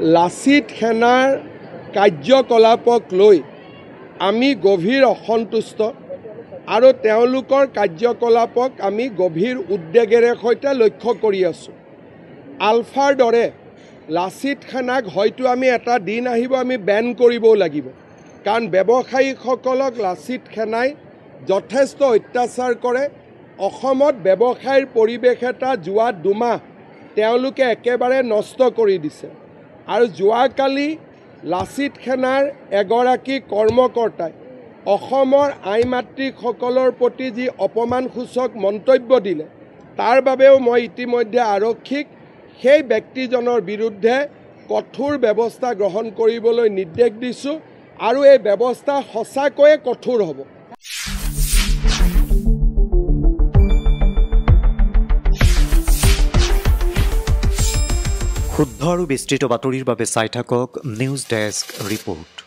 লাচিত সেনাৰ কাৰ্যকলাপক লৈ আমি গভীৰ অসন্তুষ্ট আৰু তেওঁলোকৰ কাৰ্যকলাপক আমি গভীৰ উদ্বেগেৰে সৈতে লক্ষ্য কৰি আছোঁ। আলফাৰ দৰে লাচিত সেনাক হয়তো আমি এটা দিন আহিব আমি বেন কৰিবও লাগিব, কাৰণ ব্যৱসায়ীসকলক লাচিত সেনাই যথেষ্ট অত্যাচাৰ কৰে। অসমত ব্যৱসায়ৰ পৰিৱেশ এটা যোৱা 2 মাহ তেওঁলোকে একেবাৰে নষ্ট কৰি দিছে। আৰু যোৱাকালি লাচিত সেনাৰ এগৰাকী কৰ্মকৰ্তাই অসমৰ আই মাতৃসকলৰ প্ৰতি যি অপমানসূচক মন্তব্য দিলে, তাৰ বাবেও মই ইতিমধ্যে আৰক্ষীক সেই ব্যক্তিজনৰ বিৰুদ্ধে কঠোৰ ব্যৱস্থা গ্ৰহণ কৰিবলৈ নিৰ্দেশ দিছোঁ আৰু এই ব্যৱস্থা সঁচাকৈয়ে কঠোৰ হ'ব। শুদ্ধ আৰু বিস্তৃত বাতৰিৰ বাবে চাই থাকক নিউজ ডেস্ক ৰিপোৰ্ট।